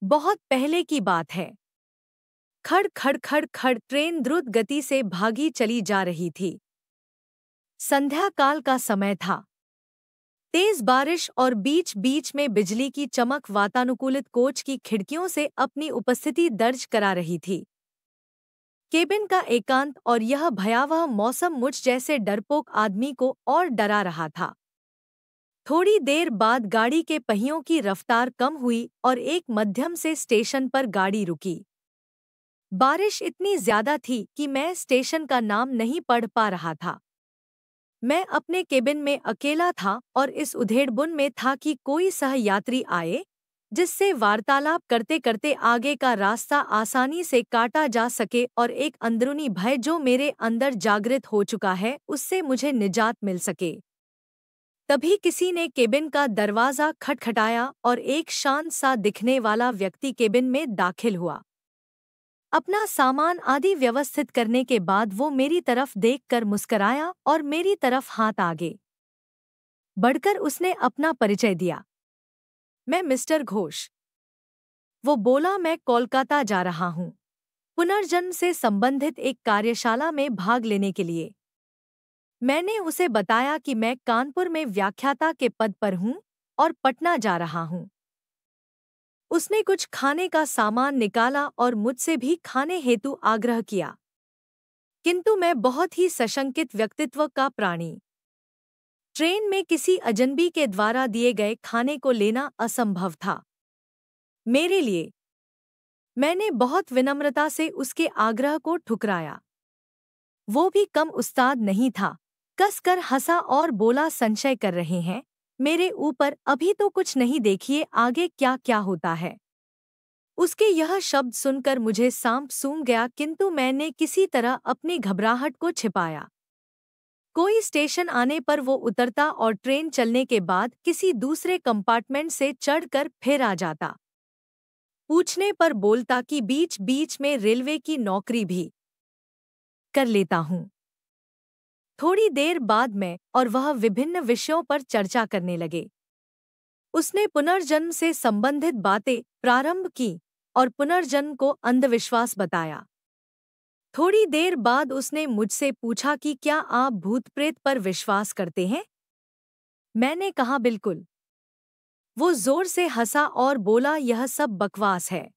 बहुत पहले की बात है। खड़ खड़ खड़ खड़ ट्रेन द्रुत गति से भागी चली जा रही थी। संध्या काल का समय था। तेज बारिश और बीच बीच में बिजली की चमक वातानुकूलित कोच की खिड़कियों से अपनी उपस्थिति दर्ज करा रही थी। केबिन का एकांत और यह भयावह मौसम मुझ जैसे डरपोक आदमी को और डरा रहा था। थोड़ी देर बाद गाड़ी के पहियों की रफ्तार कम हुई और एक मध्यम से स्टेशन पर गाड़ी रुकी। बारिश इतनी ज्यादा थी कि मैं स्टेशन का नाम नहीं पढ़ पा रहा था। मैं अपने केबिन में अकेला था और इस उधेड़बुन में था कि कोई सहयात्री आए जिससे वार्तालाप करते करते आगे का रास्ता आसानी से काटा जा सके और एक अंदरूनी भय जो मेरे अंदर जागृत हो चुका है उससे मुझे निजात मिल सके। तभी किसी ने केबिन का दरवाजा खटखटाया और एक शांत सा दिखने वाला व्यक्ति केबिन में दाखिल हुआ। अपना सामान आदि व्यवस्थित करने के बाद वो मेरी तरफ देखकर मुस्कराया और मेरी तरफ हाथ आगे बढ़कर उसने अपना परिचय दिया। मैं मिस्टर घोष। वो बोला, मैं कोलकाता जा रहा हूँ पुनर्जन्म से संबंधित एक कार्यशाला में भाग लेने के लिए। मैंने उसे बताया कि मैं कानपुर में व्याख्याता के पद पर हूँ और पटना जा रहा हूँ। उसने कुछ खाने का सामान निकाला और मुझसे भी खाने हेतु आग्रह किया, किंतु मैं बहुत ही सशंकित व्यक्तित्व का प्राणी। ट्रेन में किसी अजनबी के द्वारा दिए गए खाने को लेना असंभव था मेरे लिए। मैंने बहुत विनम्रता से उसके आग्रह को ठुकराया। वो भी कम उस्ताद नहीं था, कसकर हंसा और बोला, संशय कर रहे हैं मेरे ऊपर? अभी तो कुछ नहीं, देखिए आगे क्या क्या होता है। उसके यह शब्द सुनकर मुझे सांप सूंघ गया, किंतु मैंने किसी तरह अपनी घबराहट को छिपाया। कोई स्टेशन आने पर वो उतरता और ट्रेन चलने के बाद किसी दूसरे कंपार्टमेंट से चढ़कर फिर आ जाता। पूछने पर बोलता कि बीच बीच में रेलवे की नौकरी भी कर लेता हूँ। थोड़ी देर बाद मैं और वह विभिन्न विषयों पर चर्चा करने लगे। उसने पुनर्जन्म से संबंधित बातें प्रारंभ की और पुनर्जन्म को अंधविश्वास बताया। थोड़ी देर बाद उसने मुझसे पूछा कि क्या आप भूत प्रेत पर विश्वास करते हैं? मैंने कहा, बिल्कुल। वो जोर से हंसा और बोला, यह सब बकवास है।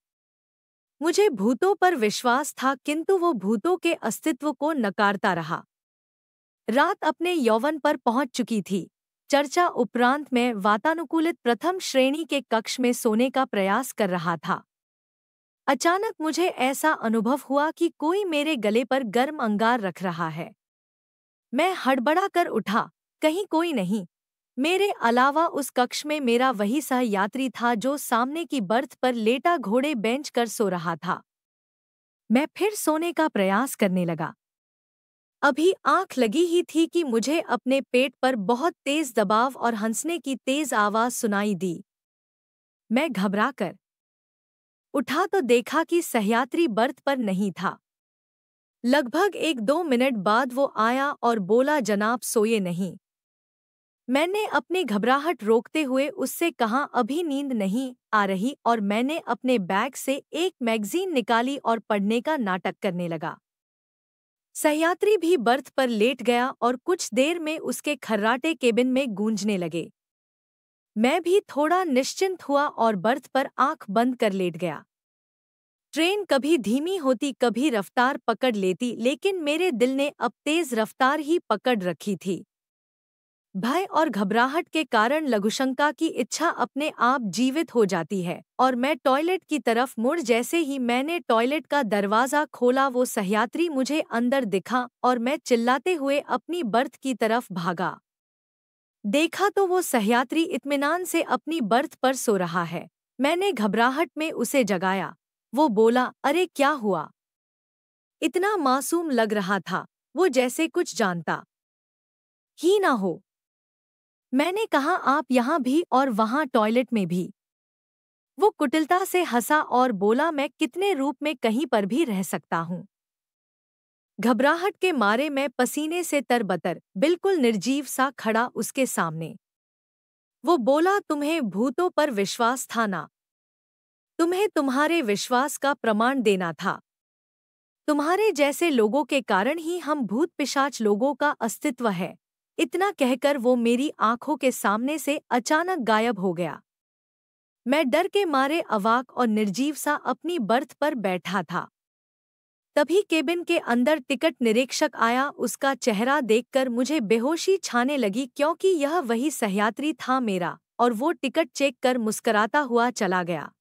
मुझे भूतों पर विश्वास था, किंतु वो भूतों के अस्तित्व को नकारता रहा। रात अपने यौवन पर पहुंच चुकी थी। चर्चा उपरांत मैं वातानुकूलित प्रथम श्रेणी के कक्ष में सोने का प्रयास कर रहा था। अचानक मुझे ऐसा अनुभव हुआ कि कोई मेरे गले पर गर्म अंगार रख रहा है। मैं हड़बड़ा कर उठा, कहीं कोई नहीं। मेरे अलावा उस कक्ष में मेरा वही सहयात्री था जो सामने की बर्थ पर लेटा घोड़े बेंच कर सो रहा था। मैं फिर सोने का प्रयास करने लगा। अभी आंख लगी ही थी कि मुझे अपने पेट पर बहुत तेज दबाव और हंसने की तेज आवाज सुनाई दी। मैं घबरा कर उठा तो देखा कि सहयात्री बर्थ पर नहीं था। लगभग 1-2 मिनट बाद वो आया और बोला, जनाब सोए नहीं? मैंने अपनी घबराहट रोकते हुए उससे कहा, अभी नींद नहीं आ रही, और मैंने अपने बैग से एक मैगजीन निकाली और पढ़ने का नाटक करने लगा। सहयात्री भी बर्थ पर लेट गया और कुछ देर में उसके खर्राटे केबिन में गूंजने लगे। मैं भी थोड़ा निश्चिंत हुआ और बर्थ पर आंख बंद कर लेट गया। ट्रेन कभी धीमी होती, कभी रफ्तार पकड़ लेती, लेकिन मेरे दिल ने अब तेज रफ्तार ही पकड़ रखी थी। भय और घबराहट के कारण लघुशंका की इच्छा अपने आप जीवित हो जाती है और मैं टॉयलेट की तरफ मुड़ जैसे ही मैंने टॉयलेट का दरवाजा खोला, वो सहयात्री मुझे अंदर दिखा और मैं चिल्लाते हुए अपनी बर्थ की तरफ भागा। देखा तो वो सहयात्री इत्मीनान से अपनी बर्थ पर सो रहा है। मैंने घबराहट में उसे जगाया। वो बोला, अरे क्या हुआ? इतना मासूम लग रहा था, वो जैसे कुछ जानता ही ना हो। मैंने कहा, आप यहाँ भी और वहाँ टॉयलेट में भी। वो कुटिलता से हंसा और बोला, मैं कितने रूप में कहीं पर भी रह सकता हूँ। घबराहट के मारे मैं पसीने से तरबतर, बिल्कुल निर्जीव सा खड़ा उसके सामने। वो बोला, तुम्हें भूतों पर विश्वास था ना? तुम्हें तुम्हारे विश्वास का प्रमाण देना था। तुम्हारे जैसे लोगों के कारण ही हम भूत पिशाच लोगों का अस्तित्व है। इतना कहकर वो मेरी आंखों के सामने से अचानक गायब हो गया। मैं डर के मारे अवाक और निर्जीव सा अपनी बर्थ पर बैठा था। तभी केबिन के अंदर टिकट निरीक्षक आया। उसका चेहरा देखकर मुझे बेहोशी छाने लगी, क्योंकि यह वही सहयात्री था मेरा, और वो टिकट चेक कर मुस्कराता हुआ चला गया।